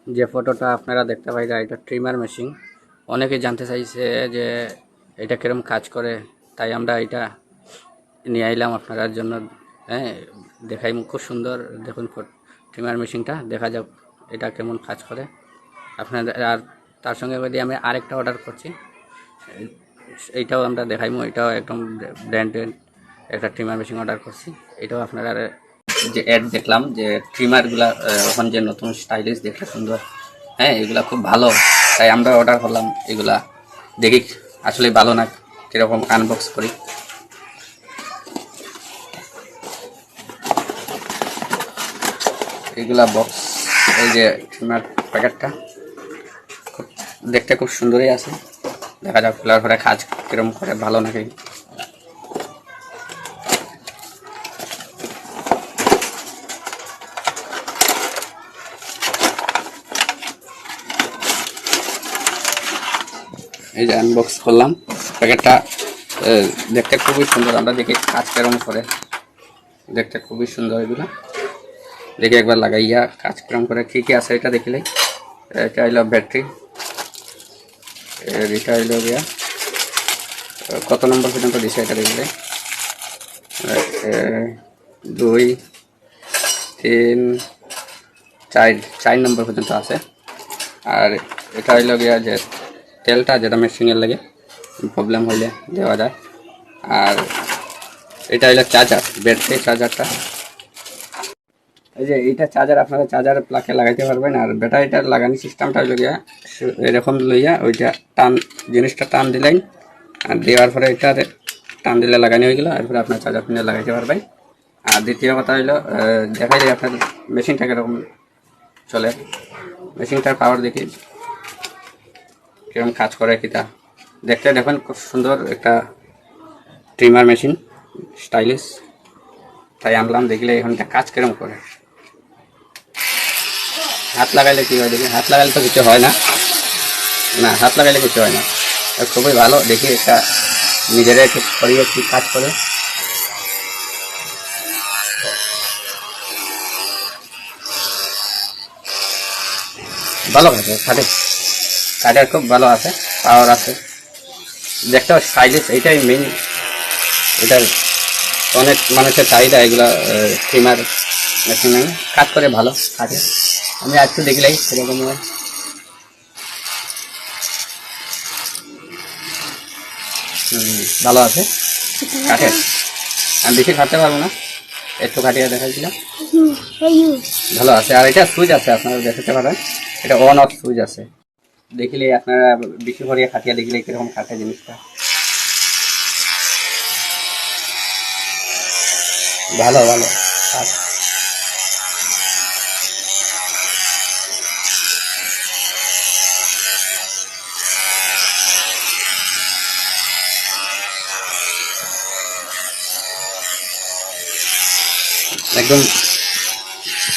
যে ফটোটা আপনারা দেখতে পাইরা এটা ট্রিমার মেশিন। অনেকে জানতে চাইছে যে এটা কিরকম কাজ করে, তাই আমরা এটা নিয়ে আইলাম আপনার জন্য। হ্যাঁ, দেখাই খুব সুন্দর। দেখুন ট্রিমার মেশিনটা, দেখা যাক এটা কেমন কাজ করে আপনাদের। আর তার সঙ্গে যদি আমি আরেকটা অর্ডার করছি, এইটাও আমরা দেখাইমু। এটাও একদম ব্র্যান্ডেড একটা ট্রিমার মেশিন অর্ডার করছি। এটাও আপনারা যে অ্যাড দেখলাম যে ট্রিমারগুলা এখন যে নতুন স্টাইলিশ দেখতে সুন্দর, হ্যাঁ এগুলা খুব ভালো, তাই আমরা অর্ডার করলাম। এগুলা দেখি আসলে ভালো না, কীরকম আনবক্স করি। এগুলা বক্স, এই যে ট্রিমার প্যাকেটটা খুব দেখতে খুব সুন্দরই আছে। দেখা যাক খোলার পরে কাজ কীরকম করে, ভালো নাকি। এই যে আনবক্স করলাম প্যাকেটটা, দেখতে খুবই সুন্দর। আমরা দেখি কাজ কেরম করে, দেখতে খুবই সুন্দর। এগুলো দেখি একবার লাগাইয়া কাজ কেরম করে, কী কী আছে এটা দেখিলেই। এটা হইল ব্যাটারি, এটা হইল গিয়া কত নম্বর পর্যন্ত দিছে এটা দেখলে, 2 3 4 4 নম্বর পর্যন্ত আছে। আর এটা হইল গিয়া যে তেলটা, যেটা মেশিনের লাগে প্রবলেম হইলে দেওয়া যায়। আর এটা হইলো চার্জার, ব্যাটারি চার্জারটা। এই যে এইটা চার্জার, আপনারা চার্জার প্লাগে লাগাইতে পারবেন। আর ব্যাটারিটার লাগানি সিস্টেমটা হইল গিয়া এরকম লইয়া ওইটা টান, জিনিসটা টান দিলেন, আর দেওয়ার পরে এটা টান দিলে লাগানি হয়ে গেল। এরপরে আপনার চার্জার পিনে লাগাইতে পারবেন। আর দ্বিতীয় কথা হইলো, দেখাই যায় আপনার মেশিনটা কীরকম চলে। মেশিনটার পাওয়ার দেখি কীরকম কাজ করে কিটা দেখতে। দেখুন খুব সুন্দর একটা ট্রিমার মেশিন, স্টাইলিশ, তাই আনলাম। দেখলে এখানটা কাজ কিরকম করে। হাত লাগাইলে কী হয় দেখি, হাত লাগাইলে তো কিছু হয় না, না হাত লাগাইলে কিছু হয় না। খুবই ভালো, দেখি এটা নিজেরা একটু করিয়ে কি কাজ করে। ভালো কাজে খাটে, কাঠের খুব ভালো আছে, পাওয়ার আছে, দেখতে স্টাইলিশ। এইটাই মেইন, এটার অনেক মানুষের চাহিদা। এগুলো ট্রিমার মেশিন কাজ করে ভালো কাজে। আমি আজকে দেখলেই সেরকম ভালো আছে কাঠের। আমি বেশি খাটতে পারবো না, একটু খাটিয়ে দেখাইছিলাম, ভালো আছে। আর এটা সুইচ আছে, আপনারা দেখাতে পারেন, এটা অন অফ সুইচ আছে। দেখিলে আপনারা বেশি করে খাটিয়ে দেখিলে কিরকম খাটে জিনিসটা, ভালো ভালো। একদম